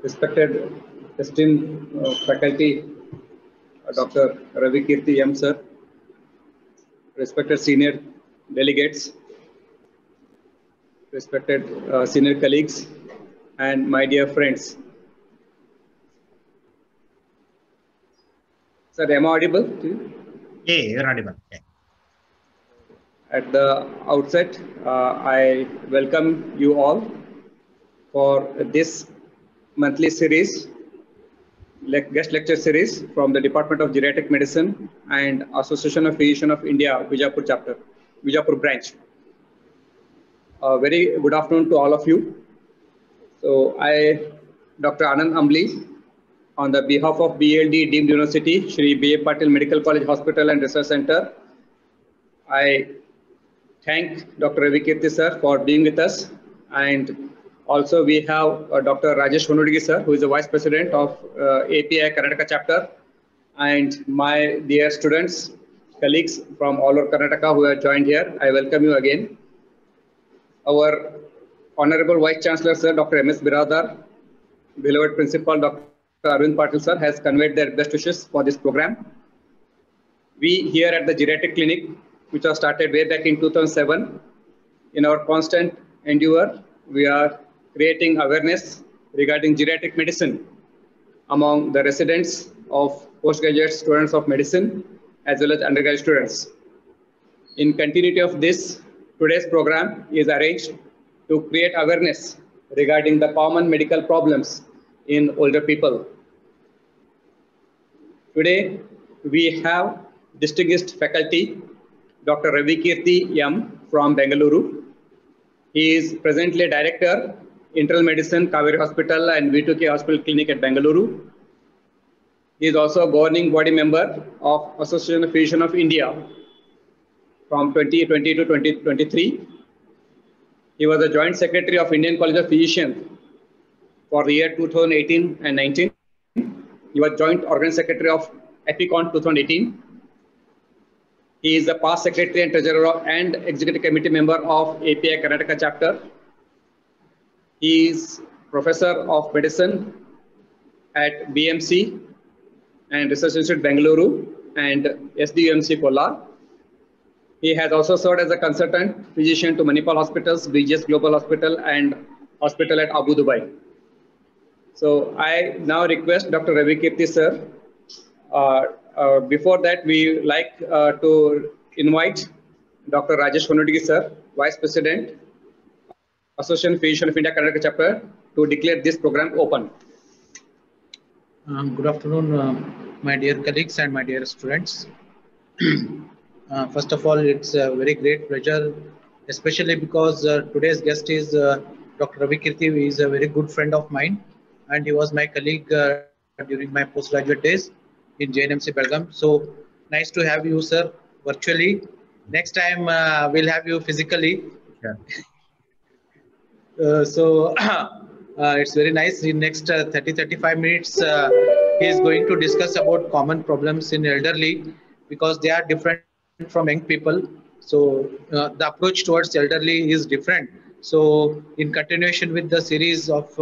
Respected esteemed faculty, Dr. Ravi Kirti M. Sir, respected senior delegates, respected senior colleagues, and my dear friends. Sir, am I audible to you? Yeah, you're audible. Yeah. At the outset, I welcome you all for this monthly series, guest lecture series from the Department of Geriatric Medicine and Association of Physicians of India, Bijapur chapter, Bijapur branch. Very good afternoon to all of you. So I, Dr. Anand Ambli, on the behalf of BLD Deemed University, Shri B.A. Patil Medical College Hospital and Research Center, I thank Dr. Ravi Kirti sir for being with us, and also we have Dr. Rajesh Honudgi sir, who is the Vice President of API Karnataka chapter, and my dear students, colleagues from all over Karnataka who have joined here. I welcome you again. Our Honorable Vice Chancellor sir, Dr. M.S. Biradar, beloved Principal Dr. Arvind Patil sir has conveyed their best wishes for this program. We here at the Geriatric Clinic, which was started way back in 2007, in our constant endeavor, we are creating awareness regarding geriatric medicine among the residents of postgraduate students of medicine as well as undergraduate students. In continuity of this, today's program is arranged to create awareness regarding the common medical problems in older people. Today, we have distinguished faculty, Dr. Ravi Kirti M. from Bengaluru. He is presently Director, Internal Medicine, Kaveri Hospital and V2K Hospital Clinic at Bengaluru. He is also a governing body member of Association of Physicians of India from 2020 to 2023. He was the Joint Secretary of Indian College of Physicians for the year 2018 and 19. He was Joint Organ Secretary of EPICON 2018. He is the past Secretary and Treasurer and Executive Committee member of API Karnataka chapter. He is Professor of Medicine at BMC and Research Institute Bengaluru and SDUMC Kolar. He has also served as a consultant physician to Manipal Hospitals, BGS Global Hospital and Hospital at Abu Dhabi. So I now request Dr. Ravi Kirti sir. Before that, we like to invite Dr. Rajesh Honudgi sir, Vice President, Association of Physicians of India Karnataka chapter, to declare this program open. Good afternoon, my dear colleagues and my dear students. First of all, it's a very great pleasure, especially because today's guest is Dr. Ravi Kirti, who is a very good friend of mine, and he was my colleague during my postgraduate days in JNMC Belgaum. So nice to have you, sir, virtually. Next time we'll have you physically. Sure. It's very nice. In next 30-35 minutes, he is going to discuss about common problems in elderly, because they are different from young people. So the approach towards elderly is different. So in continuation with the series of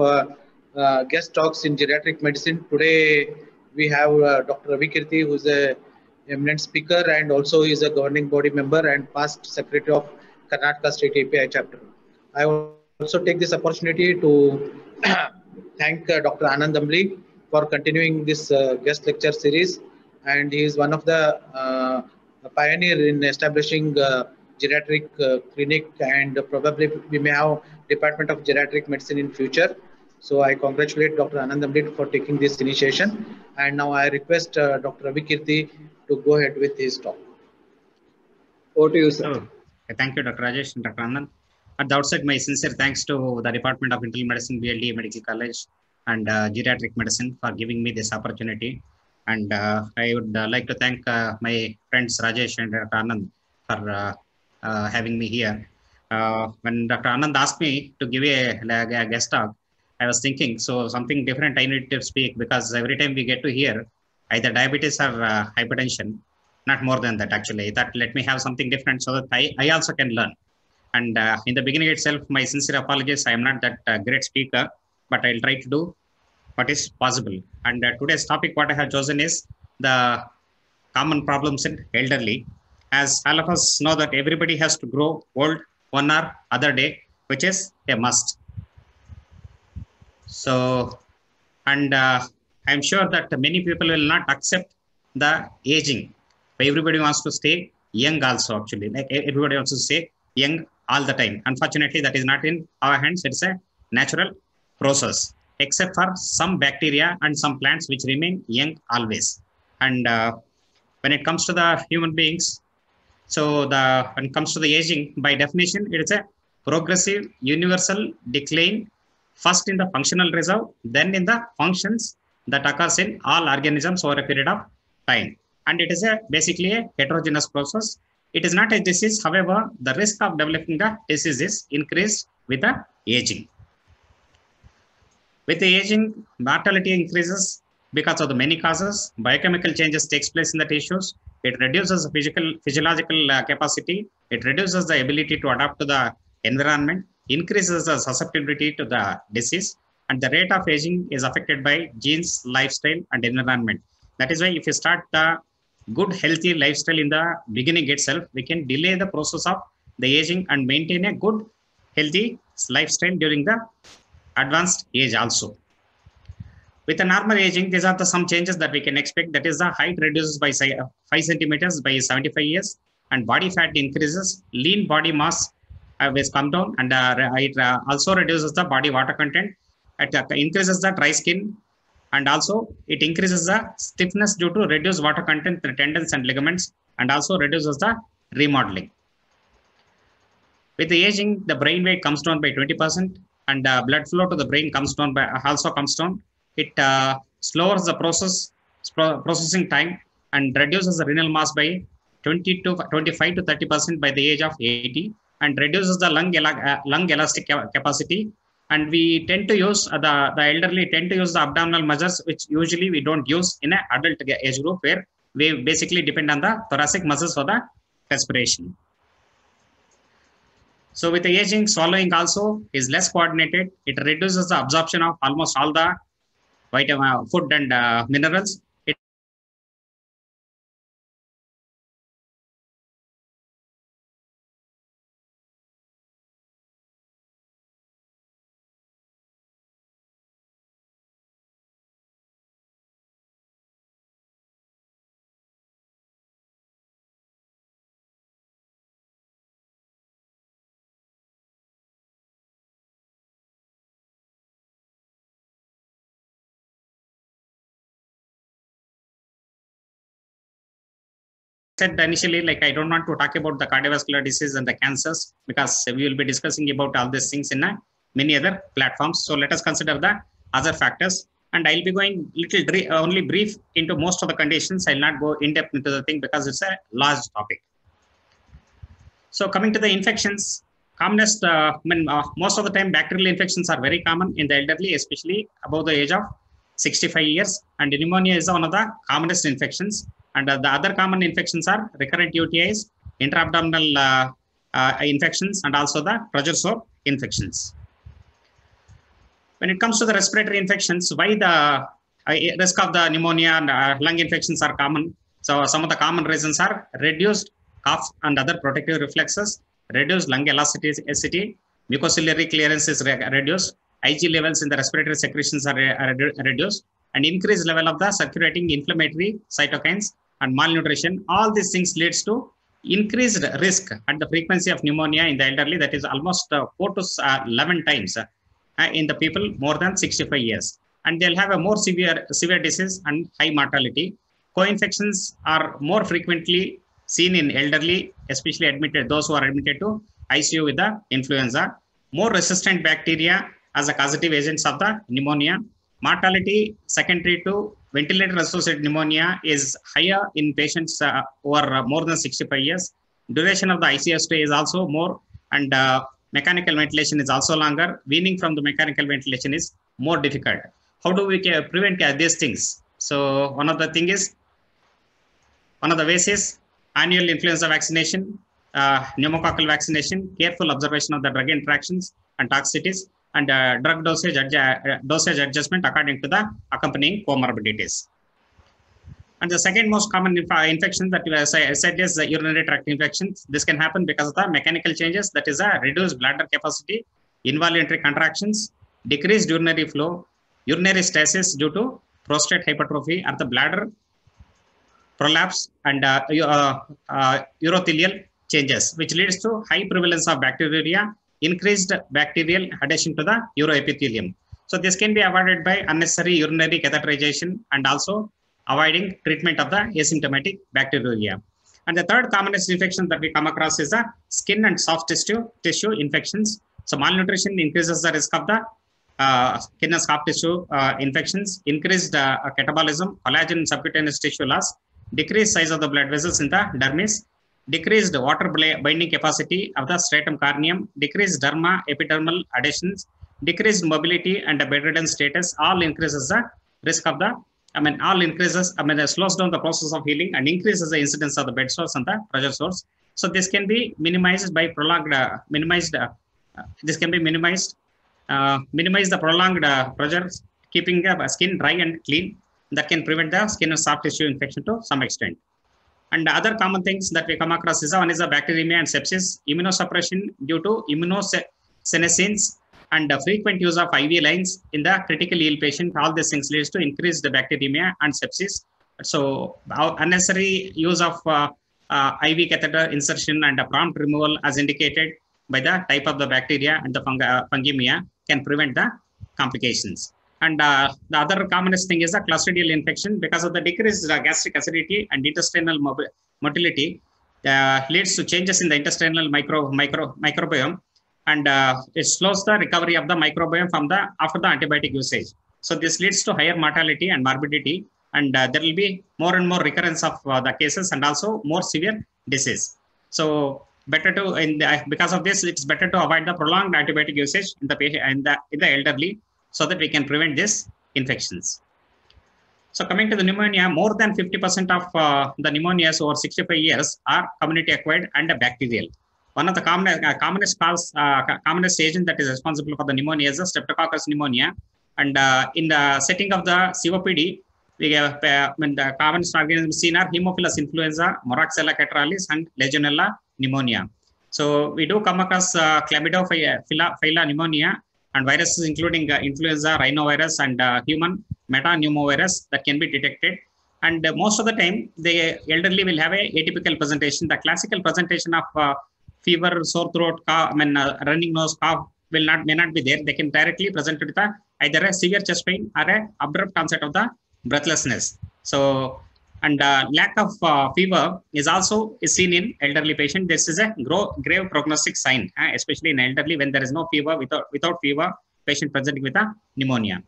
guest talks in geriatric medicine, today we have Dr. Ravi Kirti, who is a eminent speaker and also is a governing body member and past secretary of Karnataka State API chapter. I also take this opportunity to thank Dr. Anand Ambli for continuing this guest lecture series, and he is one of the pioneer in establishing geriatric clinic, and probably we may have Department of Geriatric Medicine in future. So I congratulate Dr. Anand Ambli for taking this initiation, and now I request Dr. Ravi Kirti to go ahead with his talk. Over to you, sir. So, thank you, Dr. Rajesh and Dr. Anand. At the outset, my sincere thanks to the Department of Internal Medicine, BLD Medical College, and Geriatric Medicine for giving me this opportunity. And I would like to thank my friends Rajesh and Dr. Anand for having me here. When Dr. Anand asked me to give a guest talk, I was thinking, so something different I need to speak, because every time we get to hear either diabetes or hypertension, not more than that actually, that let me have something different so that I also can learn. And in the beginning itself, my sincere apologies, I am not that great speaker, but I'll try to do. what is possible. And today's topic, what I have chosen is the common problems in elderly. As all of us know that everybody has to grow old one or other day, which is a must. So, and I'm sure that many people will not accept the aging. Everybody wants to stay young also, actually. Like everybody wants to stay young all the time. Unfortunately, that is not in our hands. It's a natural process, except for some bacteria and some plants which remain young always. And when it comes to the human beings, so when it comes to the aging, by definition, it is a progressive universal decline, first in the functional reserve, then in the functions that occurs in all organisms over a period of time. And it is basically a heterogeneous process. It is not a disease. However, the risk of developing the disease is increased with the aging. With the aging, mortality increases because of the many causes. Biochemical changes takes place in the tissues. It reduces the physiological capacity. It reduces the ability to adapt to the environment, increases the susceptibility to the disease, and the rate of aging is affected by genes, lifestyle, and environment. That is why if you start the good healthy lifestyle in the beginning itself, we can delay the process of the aging and maintain a good healthy lifestyle during the advanced age also. With a normal aging, these are the some changes that we can expect. That is, the height reduces by 5 centimeters by 75 years, and body fat increases. Lean body mass has come down, and it also reduces the body water content. It increases the dry skin, and also it increases the stiffness due to reduced water content in the tendons and ligaments, and also reduces the remodeling. With the aging, the brain weight comes down by 20%, and blood flow to the brain also comes down. It slows the processing time and reduces the renal mass by 25 to 30% by the age of 80, and reduces the lung elastic capacity. And we tend to use the elderly tend to use the abdominal muscles, which usually we don't use in an adult age group, where we basically depend on the thoracic muscles for the respiration. So with the aging, swallowing also is less coordinated. It reduces the absorption of almost all the vitamin, food, and minerals. It said initially, like, I don't want to talk about the cardiovascular disease and the cancers, because we will be discussing about all these things in many other platforms. So let us consider the other factors, and I'll be going only brief into most of the conditions. I'll not go in depth into the thing because it's a large topic. So coming to the infections, commonest, most of the time bacterial infections are very common in the elderly, especially above the age of 65 years, and pneumonia is one of the commonest infections. And the other common infections are recurrent UTIs, intra-abdominal infections, and also the progerosaur infections. When it comes to the respiratory infections, why the risk of the pneumonia and lung infections are common? So some of the common reasons are reduced cough and other protective reflexes, reduced lung elasticity, mucociliary clearance is reduced, Ig levels in the respiratory secretions are reduced, and increased level of the circulating inflammatory cytokines and malnutrition. All these things leads to increased risk and the frequency of pneumonia in the elderly, that is almost 4 to 11 times in the people more than 65 years. And they'll have a more severe disease and high mortality. Co-infections are more frequently seen in elderly, especially those who are admitted to ICU with the influenza. More resistant bacteria as a causative agents of the pneumonia. Mortality secondary to ventilator-associated pneumonia is higher in patients who are more than 65 years. Duration of the ICU stay is also more, and mechanical ventilation is also longer. Weaning from the mechanical ventilation is more difficult. How do we prevent these things? So one of the ways is annual influenza vaccination, pneumococcal vaccination, careful observation of the drug interactions and toxicities, and drug dosage adjustment according to the accompanying comorbidities. And the second most common infection that I said is the urinary tract infections. This can happen because of the mechanical changes, that is a reduced bladder capacity, involuntary contractions, decreased urinary flow, urinary stasis due to prostate hypertrophy or the bladder prolapse, and urothelial changes, which leads to high prevalence of bacteriuria, increased bacterial adhesion to the uroepithelium. So this can be avoided by unnecessary urinary catheterization and also avoiding treatment of the asymptomatic bacteriuria. And the third commonest infection that we come across is the skin and soft tissue infections. So malnutrition increases the risk of the skin and soft tissue infections, increased catabolism, collagen subcutaneous tissue loss, decreased size of the blood vessels in the dermis, decreased water binding capacity of the stratum corneum, decreased derma epidermal adhesions, decreased mobility and a bedridden status, all increases the risk of the, slows down the process of healing and increases the incidence of the bed sores and the pressure sores. So this can be minimized by minimize the prolonged pressure, keeping the skin dry and clean. That can prevent the skin and soft tissue infection to some extent. And other common things that we come across is one is the bacteremia and sepsis, immunosuppression due to immunosenescence, and frequent use of IV lines in the critically ill patient. All these things leads to increased bacteremia and sepsis. So unnecessary use of IV catheter insertion and prompt removal as indicated by the type of the bacteria and the fungemia can prevent the complications. And the other commonest thing is the Clostridial infection. Because of the decreased gastric acidity and intestinal motility, leads to changes in the intestinal microbiome, and it slows the recovery of the microbiome after the antibiotic usage. So this leads to higher mortality and morbidity, and there will be more and more recurrence of the cases and also more severe disease. So because of this, it's better to avoid the prolonged antibiotic usage in the patient and in the elderly, so that we can prevent these infections. So coming to the pneumonia, more than 50% of the pneumonias over 65 years are community acquired and bacterial. One of the commonest agent that is responsible for the pneumonia is the Streptococcus pneumonia. And in the setting of the COPD, we have the commonest organisms seen are Haemophilus influenza, Moraxella catarrhalis, and Legionella pneumonia. So we do come across Chlamydophila pneumonia and viruses including influenza, rhinovirus, and human metapneumovirus that can be detected. And most of the time, the elderly will have a atypical presentation. The classical presentation of fever, sore throat, cough, running nose, cough may not be there. They can directly present with either a severe chest pain or a abrupt onset of the breathlessness. So, and lack of fever is also seen in elderly patient. This is a grave prognostic sign, especially in elderly when there is no fever. Without fever, patient presenting with a pneumonia.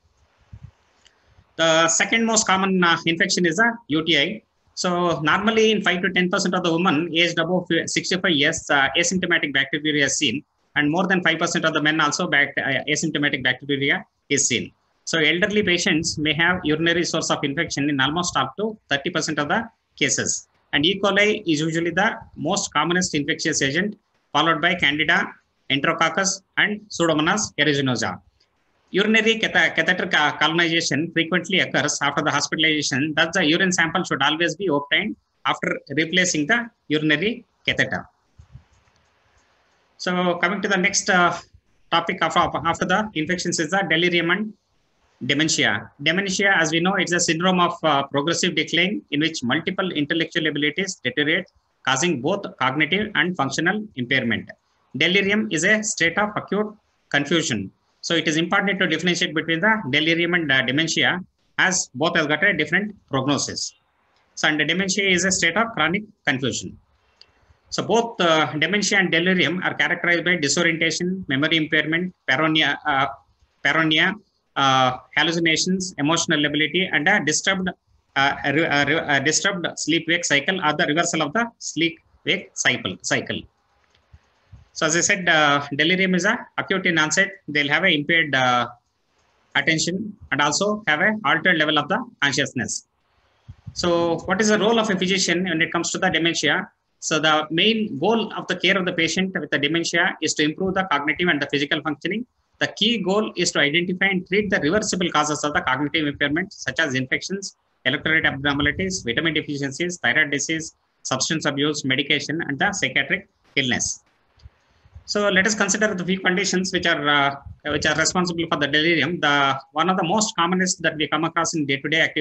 The second most common infection is a UTI. So normally in 5 to 10% of the women aged above 65 years, asymptomatic bacteriuria is seen, and more than 5% of the men also asymptomatic bacteriuria is seen. So elderly patients may have urinary source of infection in almost up to 30% of the cases. And E. coli is usually the most commonest infectious agent, followed by Candida, Enterococcus, and Pseudomonas aeruginosa. Urinary catheter colonization frequently occurs after the hospitalization. Thus, the urine sample should always be obtained after replacing the urinary catheter. So coming to the next topic after the infections is the delirium and dementia. Dementia, as we know, it's a syndrome of progressive decline in which multiple intellectual abilities deteriorate, causing both cognitive and functional impairment. Delirium is a state of acute confusion. So it is important to differentiate between the delirium and dementia, as both have got a different prognosis. So and dementia is a state of chronic confusion. So both dementia and delirium are characterized by disorientation, memory impairment, paranoia, hallucinations, emotional lability, and a disturbed sleep-wake cycle, or the reversal of the sleep-wake cycle. So as I said, delirium is acute in onset. They'll have an impaired attention and also have an altered level of the consciousness. So what is the role of a physician when it comes to the dementia? So the main goal of the care of the patient with the dementia is to improve the cognitive and the physical functioning The key goal is to identify and treat the reversible causes of the cognitive impairment, such as infections, electrolyte abnormalities, vitamin deficiencies, thyroid disease, substance abuse, medication, and the psychiatric illness. So let us consider the few conditions which are responsible for the delirium. The one of the most commonest that we come across in day-to-day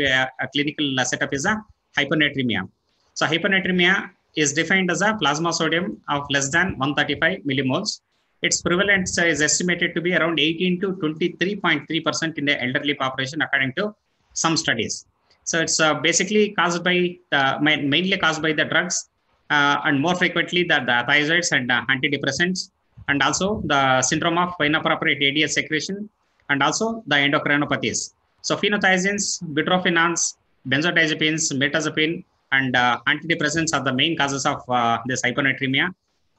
clinical setup is a hyponatremia. So hyponatremia is defined as a plasma sodium of less than 135 millimoles. Its prevalence is estimated to be around 18 to 23.3% in the elderly population, according to some studies. So it's basically caused by mainly caused by the drugs, and more frequently the thiazides and antidepressants, and also the syndrome of inappropriate ADH secretion, and also the endocrinopathies. So phenothiazines, butorphanons, benzodiazepines, mirtazapine, and antidepressants are the main causes of this hyponatremia.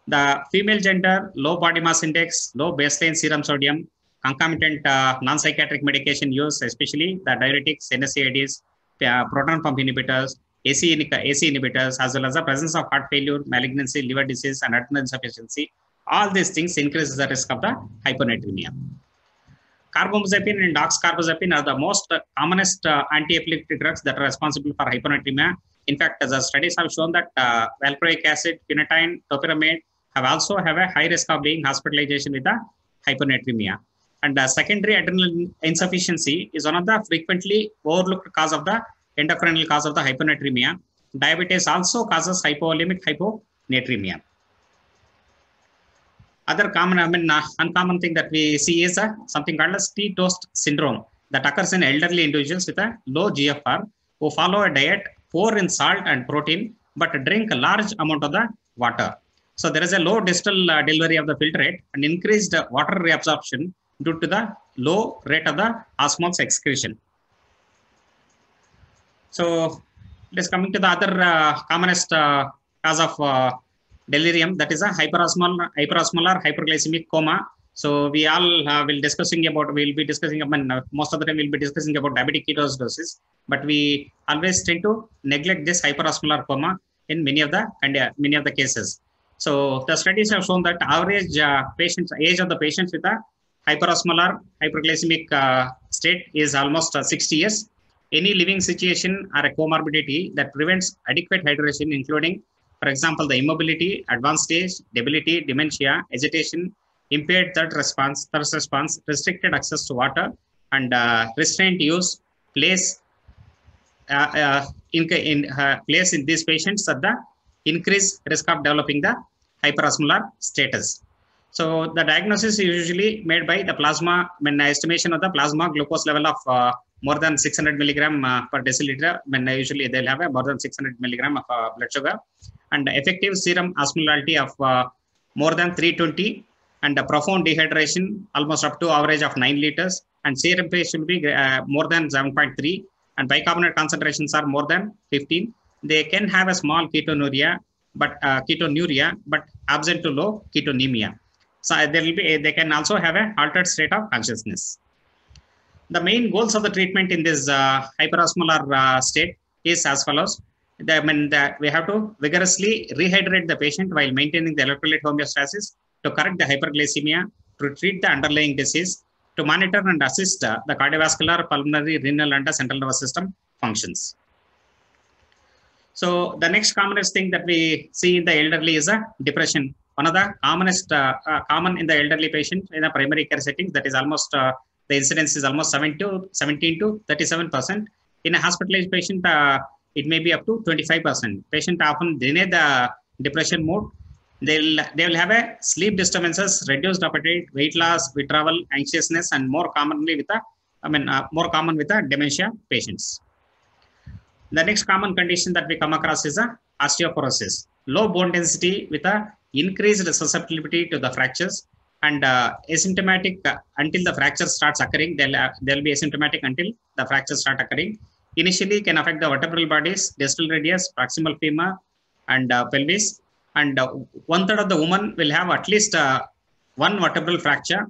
The female gender, low body mass index, low baseline serum sodium, concomitant non-psychiatric medication use, especially the diuretics, NSAIDs, proton pump inhibitors, AC inhibitors, as well as the presence of heart failure, malignancy, liver disease, and adrenal insufficiency. All these things increase the risk of the hyponatremia. Carbamazepine and oxcarbazepine are the most commonest anti-epileptic drugs that are responsible for hyponatremia. In fact, the studies have shown that valproic acid, phenytoin, topiramate have a high risk of being hospitalization with the hyponatremia. And secondary adrenal insufficiency is one of the frequently overlooked cause of the endocrinal cause of the hyponatremia. Diabetes also causes hypovolemic hyponatremia. Other common, uncommon thing that we see is something called as T-toast syndrome that occurs in elderly individuals with a low GFR who follow a diet poor in salt and protein, but drink a large amount of the water. So there is a low distal delivery of the filtrate and increased water reabsorption due to the low rate of the osmosis excretion. So let's coming to the other commonest cause of delirium, that is a hyperosmolar hyperglycemic coma. So we all will be discussing about, most of the time we'll be discussing about diabetic ketoacidosis, but we always tend to neglect this hyperosmolar coma in many of the cases. So the studies have shown that average age of the patients with a hyperosmolar hyperglycemic state is almost 60 years. Any living situation or a comorbidity that prevents adequate hydration, including, for example, the immobility, advanced stage, debility, dementia, agitation, impaired thirst response, restricted access to water, and restrained use place in these patients at the increased risk of developing the hyperosmolar status. So the diagnosis is usually made by the plasma, estimation of the plasma glucose level of more than 600 milligram per deciliter. Usually they'll have more than 600 milligram of blood sugar, and effective serum osmolality of more than 320, and a profound dehydration almost up to average of 9 liters, and serum pH should be more than 7.3, and bicarbonate concentrations are more than 15. They can have a small ketonuria, but absent to low ketonemia. So they can also have a altered state of consciousness. The main goals of the treatment in this hyperosmolar state is as follows. We have to vigorously rehydrate the patient while maintaining the electrolyte homeostasis, to correct the hyperglycemia, to treat the underlying disease, to monitor and assist the cardiovascular, pulmonary, renal, and the central nervous system functions. So the next commonest thing that we see in the elderly is depression. One of the commonest common in the elderly patient in a primary care setting, that is almost the incidence is almost 17 to 37%. In a hospitalized patient, it may be up to 25%. Patient often deny the depression mode. They will have a sleep disturbances, reduced appetite, weight loss, withdrawal, anxiousness, and more common with the dementia patients. The next common condition that we come across is osteoporosis, low bone density with a increased susceptibility to the fractures, and asymptomatic until the fracture starts occurring. They'll be asymptomatic until the fractures start occurring. Initially can affect the vertebral bodies, distal radius, proximal femur, and pelvis. And 1/3 of the woman will have at least one vertebral fracture.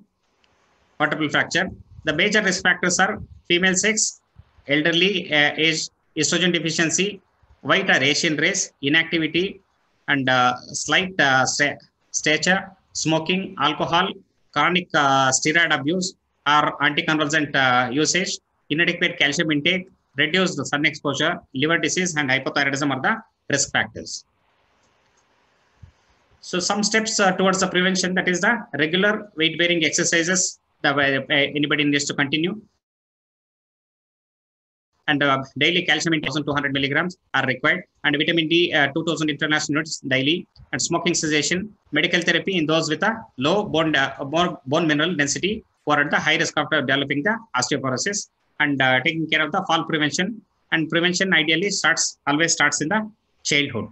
The major risk factors are female sex, elderly age, estrogen deficiency, white or Asian race, inactivity, and slight stature, smoking, alcohol, chronic steroid abuse or anticonvulsant usage, inadequate calcium intake, reduced sun exposure, liver disease, and hypothyroidism are the risk factors. So some steps towards the prevention, that is the regular weight bearing exercises that anybody needs to continue. And daily calcium in 1200 milligrams are required, and vitamin D 2000 international units daily, and smoking cessation, medical therapy in those with a low bone mineral density who are at the high risk of developing the osteoporosis, and taking care of the fall prevention. And prevention ideally always starts in the childhood.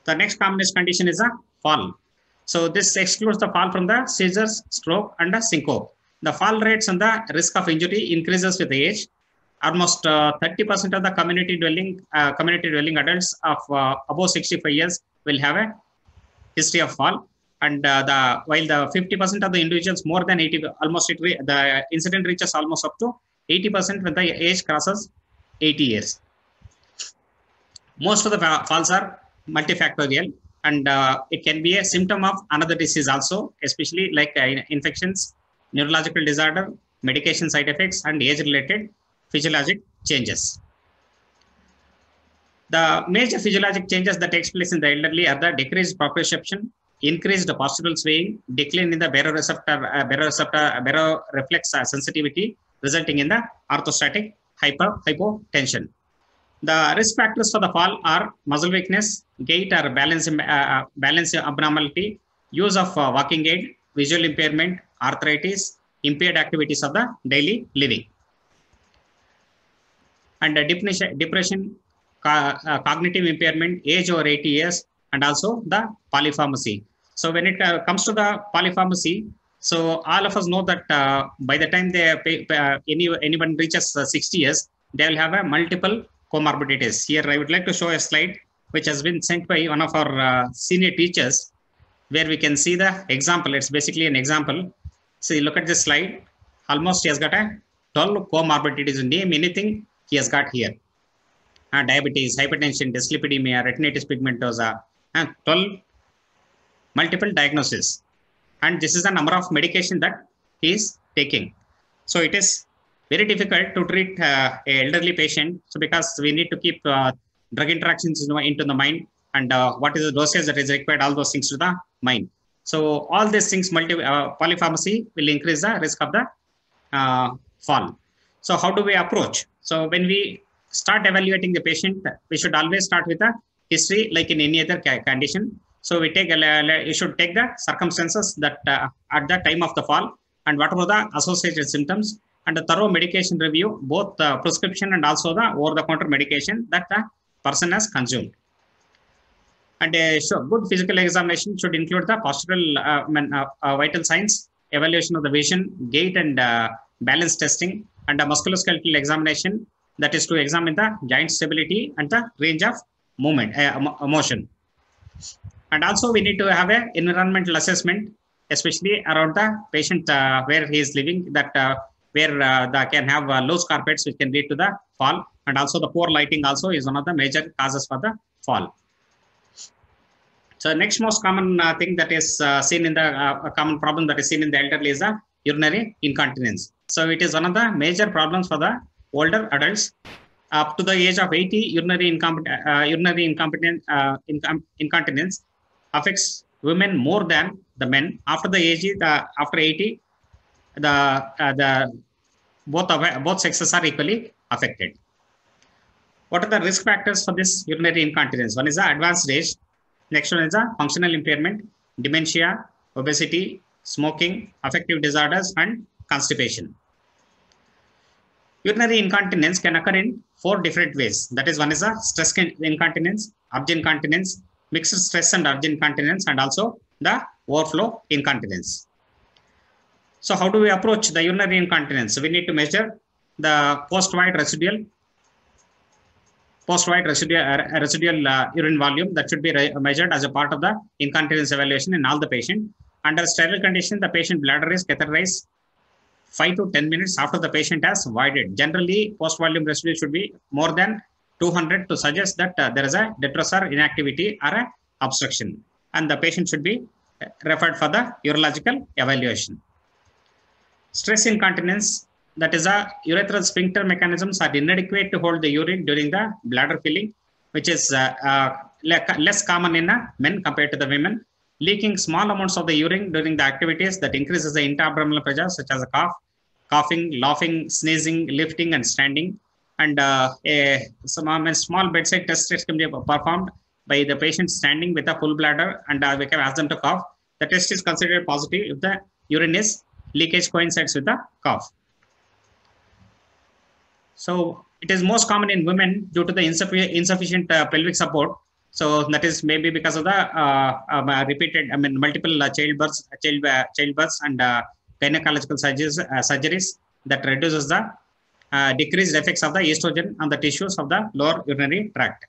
The next commonest condition is a fall. So this excludes the fall from the seizures, stroke, and the syncope. The fall rates and the risk of injury increases with age. Almost 30% of the community dwelling adults of above 65 years will have a history of fall, and while the 50% of the individuals more than 80, the incident reaches almost up to 80% when the age crosses 80 years. Most of the falls are multifactorial, and it can be a symptom of another disease also, especially like infections, neurological disorder, medication side effects, and age-related physiologic changes. The major physiologic changes that takes place in the elderly are the decreased proprioception, increased postural swaying, decline in the baroreflex sensitivity, resulting in the orthostatic hypotension. The risk factors for the fall are muscle weakness, gait or balance abnormality, use of walking aid, visual impairment, arthritis, impaired activities of the daily living. And depression, cognitive impairment, age over 80 years, and also the polypharmacy. So when it comes to the polypharmacy, so all of us know that by the time anyone reaches 60 years, they will have a multiple comorbidities. Here I would like to show a slide which has been sent by one of our senior teachers, where we can see the example. It's basically an example. So look at this slide. Almost he has got a 12 comorbidities. Name anything he has got here. Diabetes, hypertension, dyslipidemia, retinitis pigmentosa, and 12 multiple diagnoses. And this is the number of medication that he is taking. So it is very difficult to treat an elderly patient. So because we need to keep drug interactions into the mind, and what is the dosage that is required, all those things to the mind. So all these things, polypharmacy will increase the risk of the fall. So how do we approach? So when we start evaluating the patient, we should always start with a history like in any other condition. So we you should take the circumstances that at the time of the fall, and what were the associated symptoms, and a thorough medication review, both prescription and also the over-the-counter medication that the person has consumed. And a good physical examination should include the postural vital signs, evaluation of the vision, gait and balance testing, and a musculoskeletal examination, that is to examine the joint stability and the range of movement, motion. And also we need to have an environmental assessment, especially around the patient where he is living, that where they can have loose carpets which can lead to the fall, and also the poor lighting also is one of the major causes for the fall. So next most common thing that is seen in the common problem that is seen in the elderly is the urinary incontinence. So it is one of the major problems for the older adults. Up to the age of 80, urinary incontinence affects women more than the men. After the age, after 80, both sexes are equally affected. What are the risk factors for this urinary incontinence? One is the advanced age. Next one is the functional impairment, dementia, obesity, smoking, affective disorders, and constipation. Urinary incontinence can occur in 4 different ways. That is, one is a stress incontinence, urge incontinence, mixed stress and urge incontinence, and also the overflow incontinence. So how do we approach the urinary incontinence? So we need to measure the post-void residual urine volume that should be measured as a part of the incontinence evaluation in all the patient. Under sterile condition, the patient bladder is catheterized 5 to 10 minutes after the patient has voided. Generally, post-volume residue should be more than 200 to suggest that there is a detrusor inactivity or a obstruction, and the patient should be referred for the urological evaluation. Stress incontinence, that is a urethral sphincter mechanisms are inadequate to hold the urine during the bladder filling, which is less common in men compared to the women. Leaking small amounts of the urine during the activities that increases the intra-abdominal pressure, such as a cough, coughing, laughing, sneezing, lifting, and standing. And some small bedside tests can be performed by the patient standing with a full bladder, and we can ask them to cough. The test is considered positive if the urine is leakage coincides with the cough. So it is most common in women due to the insufficient pelvic support. So that is maybe because of the repeated, multiple childbirths and gynecological surgeries that reduces the decreased effects of the estrogen on the tissues of the lower urinary tract.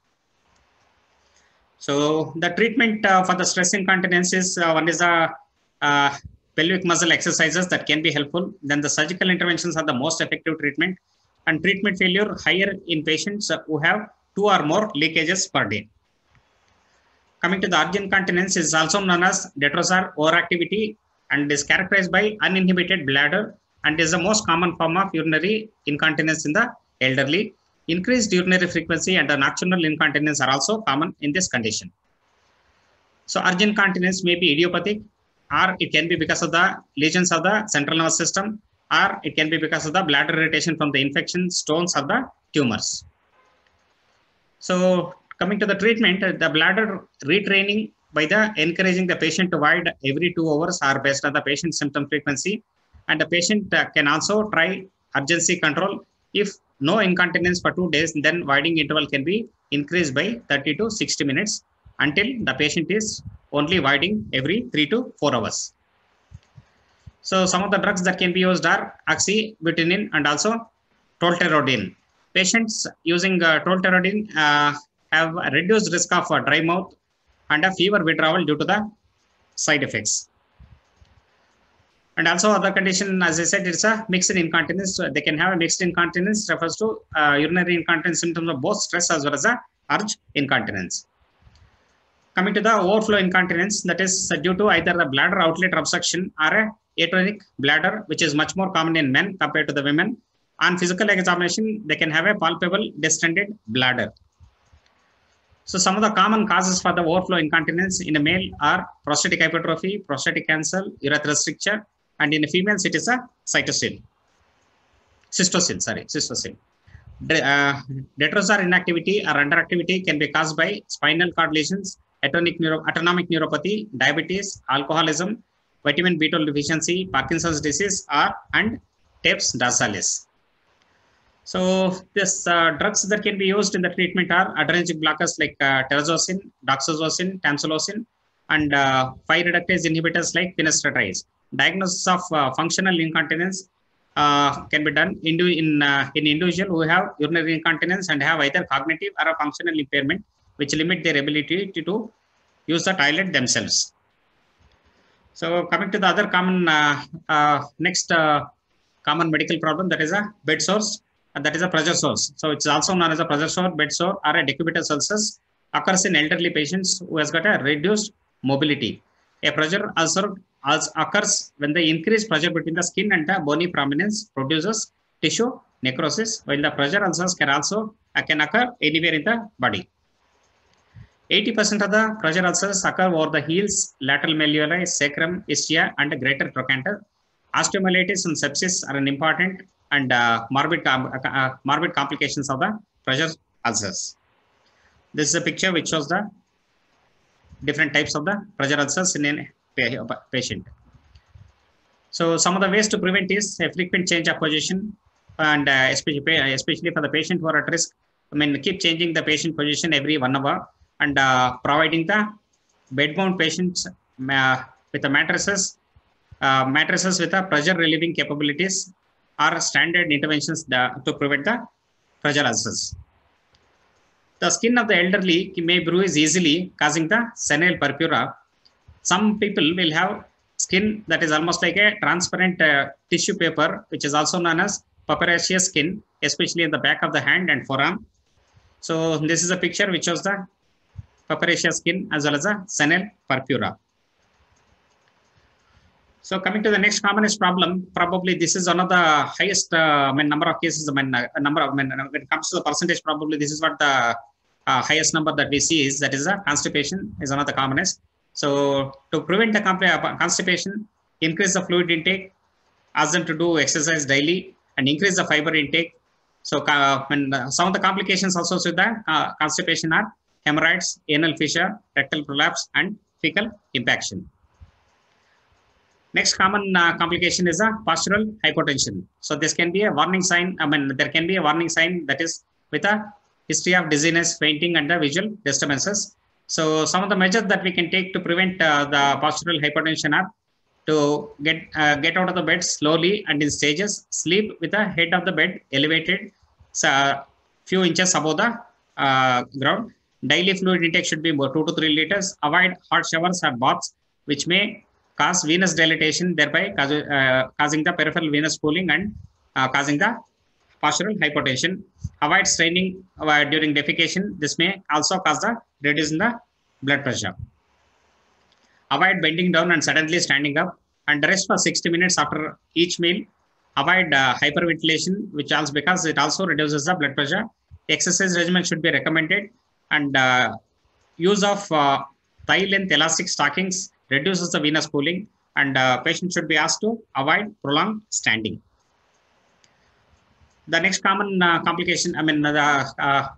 So the treatment for the stress incontinence is one is the pelvic muscle exercises that can be helpful. Then the surgical interventions are the most effective treatment, and treatment failure higher in patients who have 2 or more leakages per day. Coming to the urge incontinence is also known as Detrosar overactivity and is characterized by uninhibited bladder and is the most common form of urinary incontinence in the elderly. Increased urinary frequency and the nocturnal incontinence are also common in this condition. So urge incontinence may be idiopathic, or it can be because of the lesions of the central nervous system, or it can be because of the bladder irritation from the infection, stones, or the tumors. So coming to the treatment, the bladder retraining by the encouraging the patient to void every 2 hours are based on the patient's symptom frequency, and the patient can also try urgency control. If no incontinence for 2 days, then voiding interval can be increased by 30 to 60 minutes until the patient is only voiding every 3 to 4 hours. So some of the drugs that can be used are oxybutynin and also tolterodine. Patients using tolterodine have a reduced risk of dry mouth and a fever withdrawal due to the side effects. And also other condition, as I said, it's a mixed incontinence. So they can have a mixed incontinence, refers to urinary incontinence symptoms of both stress as well as a urge incontinence. Coming to the overflow incontinence, that is due to either a bladder outlet obstruction or a atonic bladder, which is much more common in men compared to the women. On physical examination, they can have a palpable distended bladder. So some of the common causes for the overflow incontinence in a male are prostatic hypertrophy, prostatic cancer, urethral stricture, and in a females it is a cytocele. Cystocele. Detrosar inactivity or underactivity can be caused by spinal cord lesions, autonomic neuropathy, diabetes, alcoholism, vitamin B12 deficiency, Parkinson's disease, and TEPS dorsalis. So this drugs that can be used in the treatment are adrenergic blockers like terazosin, doxazosin, tamsulosin, and 5-reductase inhibitors like finasteride. Diagnosis of functional incontinence can be done in individuals who have urinary incontinence and have either cognitive or a functional impairment, which limit their ability to use the toilet themselves. So coming to the other common next common medical problem, that is a bed sores. That is a pressure sores. So it's also known as a pressure sore, bed sore, or a decubitus ulcers. Occurs in elderly patients who has got a reduced mobility. A pressure ulcer occurs when the increased pressure between the skin and the bony prominence produces tissue necrosis, while the pressure ulcers can occur anywhere in the body. 80% of the pressure ulcers occur over the heels, lateral malleoli, sacrum, ischium, and the greater trochanter. Osteomyelitis and sepsis are an important and morbid complications of the pressure ulcers. This is a picture which shows the different types of the pressure ulcers in a patient. So some of the ways to prevent is a frequent change of position, and especially for the patient who are at risk. Keep changing the patient position every 1 hour, and providing the bed-bound patients with the mattresses with the pressure relieving capabilities are standard interventions to prevent the pressure ulcers. The skin of the elderly may bruise easily, causing the senile purpura. Some people will have skin that is almost like a transparent tissue paper, which is also known as puppereous skin, especially in the back of the hand and forearm. So this is a picture which shows the puppereous skin as well as a senile purpura. So coming to the next commonest problem, probably this is one of the highest number of cases. When it comes to the percentage, probably this is what the highest number that we see is, that is constipation is one of the commonest. So to prevent the constipation, increase the fluid intake, ask them to do exercise daily, and increase the fiber intake. So some of the complications also with the constipation are hemorrhoids, anal fissure, rectal prolapse, and fecal impaction. Next common complication is a postural hypotension. So this can be a warning sign. There can be a warning sign that is with a history of dizziness, fainting, and the visual disturbances. So some of the measures that we can take to prevent the postural hypotension are to get out of the bed slowly and in stages, sleep with the head of the bed elevated few inches above the ground. Daily fluid intake should be about 2 to 3 liters. Avoid hot showers or baths, which may cause venous dilatation, thereby causing the peripheral venous pooling and causing the postural hypotension. Avoid straining during defecation. This may also cause the reduce in the blood pressure. Avoid bending down and suddenly standing up, and rest for 60 minutes after each meal. Avoid hyperventilation, which also because it also reduces the blood pressure. Exercise regimen should be recommended, and use of thigh length elastic stockings reduces the venous pooling, and patient should be asked to avoid prolonged standing. The next common complication, the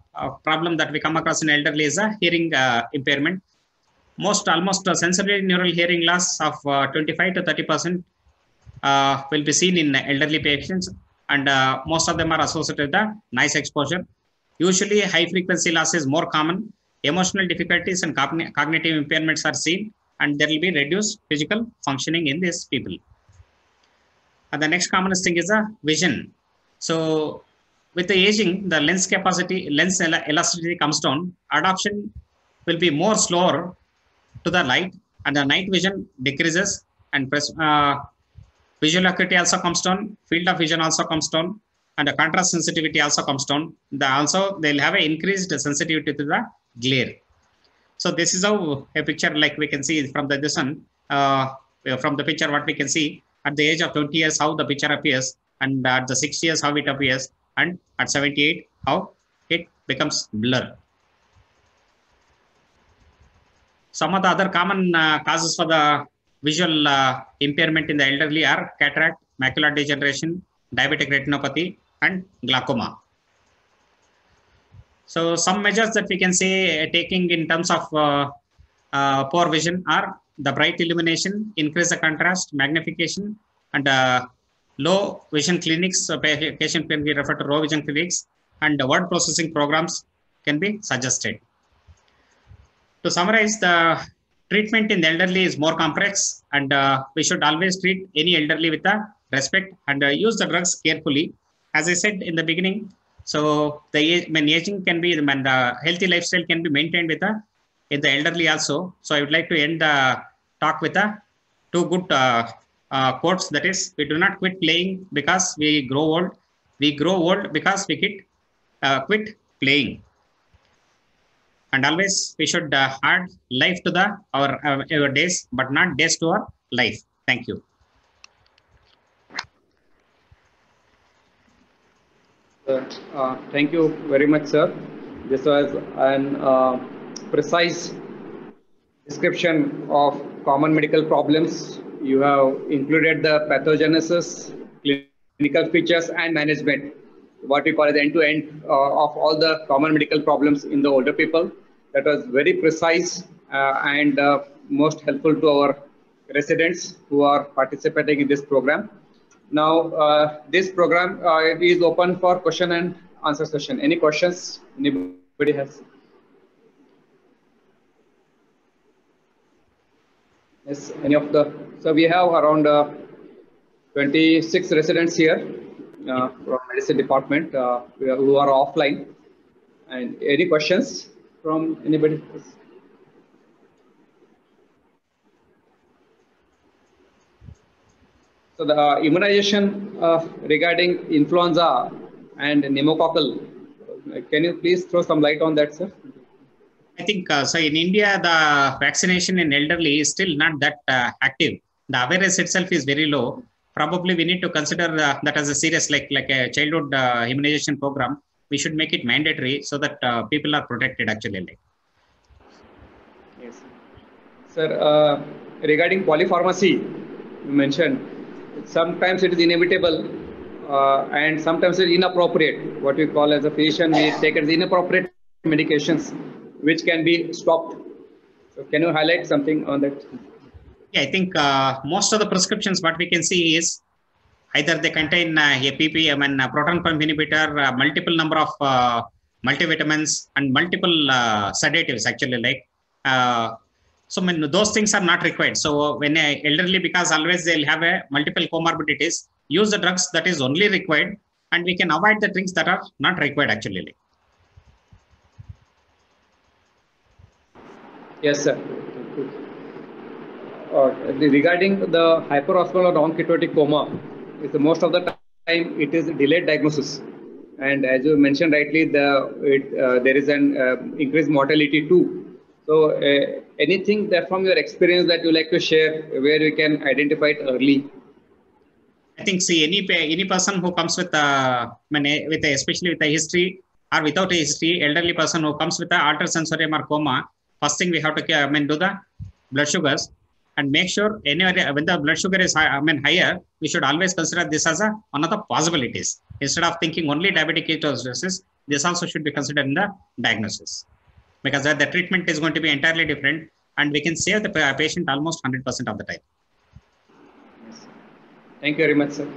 problem that we come across in elderly is a hearing impairment. Almost sensory neural hearing loss of 25 to 30% will be seen in elderly patients, and most of them are associated with the noise exposure. Usually, high frequency loss is more common. Emotional difficulties and cognitive impairments are seen, and there will be reduced physical functioning in these people. And the next commonest thing is vision. So with the aging, the lens elasticity comes down. Adoption will be more slower to the light, and the night vision decreases, and visual acuity also comes down. Field of vision also comes down, and the contrast sensitivity also comes down. They'll have an increased sensitivity to the glare. So this is how a picture, like we can see from the from the picture, what we can see at the age of 20 years, how the picture appears, and at the 60 years, how it appears, and at 78, how it becomes blur. Some of the other common causes for the visual impairment in the elderly are cataract, macular degeneration, diabetic retinopathy, and glaucoma. So some measures that we can say taking in terms of poor vision are the bright illumination, increase the contrast, magnification, and low vision clinics. Patient can be referred to low vision clinics, and word processing programs can be suggested. To summarize, the treatment in the elderly is more complex, and we should always treat any elderly with respect and use the drugs carefully. As I said in the beginning, so when aging can be, when the healthy lifestyle can be maintained with in the elderly also. So I would like to end the talk with two good quotes. That is, we do not quit playing because we grow old. We grow old because we quit playing. And always we should add life to our days, but not days to our life. Thank you. Thank you very much, sir. This was an precise description of common medical problems. You have included the pathogenesis, clinical features, and management, what we call as end-to-end of all the common medical problems in the older people. That was very precise and most helpful to our residents who are participating in this program. Now, this program is open for question and answer session. Any questions anybody has? Yes, any of the, so we have around 26 residents here from medicine department who are offline. And any questions from anybody? So the immunization regarding influenza and pneumococcal, can you please throw some light on that, sir? I think so. In India, the vaccination in elderly is still not that active. the awareness itself is very low. Probably we need to consider that as a serious, like a childhood immunization program. We should make it mandatory so that people are protected actually. Like. Yes, sir. Regarding polypharmacy, you mentioned sometimes it is inevitable and sometimes it's inappropriate. What we call as a physician, we take as inappropriate medications which can be stopped. So can you highlight something on that? Yeah, I think most of the prescriptions, what we can see is either they contain a PPM and proton pump inhibitor, multiple number of multivitamins and multiple sedatives actually like. So those things are not required. So when elderly, because always they'll have a multiple comorbidities, use the drugs that is only required, and we can avoid the things that are not required actually. Like. Yes, sir. Regarding the hyperosmolar non-ketotic coma, most of the time it is delayed diagnosis, and as you mentioned rightly, there is an increased mortality too. So, anything that from your experience that you like to share, where we can identify it early? I think see any person who comes with especially with a history or without a history, elderly person who comes with a altered sensorium or coma, first thing we have to do the blood sugars and make sure anywhere when the blood sugar is higher, we should always consider this as one of the possibilities. Instead of thinking only diabetic ketoacidosis, this also should be considered in the diagnosis, because the treatment is going to be entirely different, and we can save the patient almost 100% of the time. Yes. Thank you very much, sir.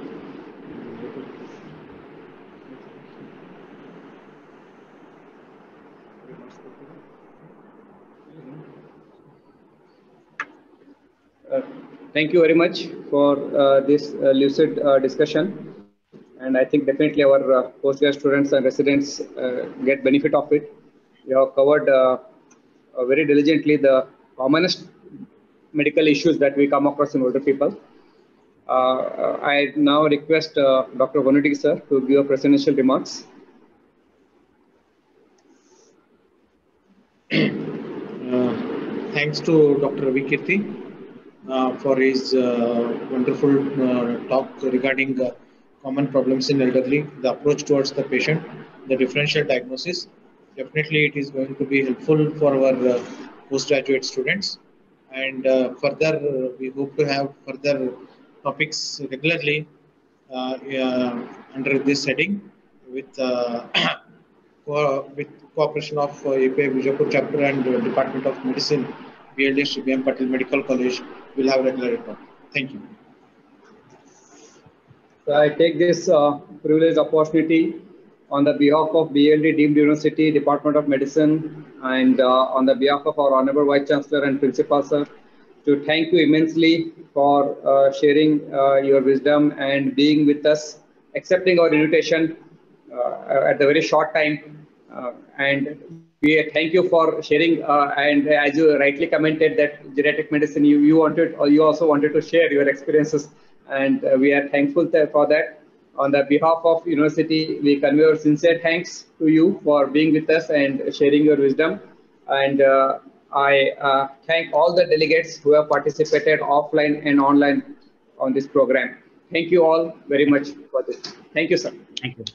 Thank you very much for this lucid discussion, and I think definitely our postgrad students and residents get benefit of it. You have covered very diligently the commonest medical issues that we come across in older people. I now request Dr. Vonnegut sir to give a presidential remarks. Thanks to Dr. Ravi Kirti for his wonderful talk regarding common problems in elderly, the approach towards the patient, the differential diagnosis. Definitely it is going to be helpful for our postgraduate students, and further we hope to have further topics regularly under this heading with with cooperation of API Bijapur chapter and Department of Medicine, BLD Sri B.M. Patil Medical College will have regular report. Thank you. So I take this privileged opportunity on the behalf of BLD Deemed University, Department of Medicine, and on the behalf of our Honorable Vice Chancellor and Principal Sir, to thank you immensely for sharing your wisdom and being with us, accepting our invitation at the very short time. And we thank you for sharing. And as you rightly commented that geriatric medicine, you also wanted to share your experiences, and we are thankful for that. On the behalf of university, we convey our sincere thanks to you for being with us and sharing your wisdom. And I thank all the delegates who have participated offline and online on this program. Thank you all very much for this. Thank you, sir. Thank you.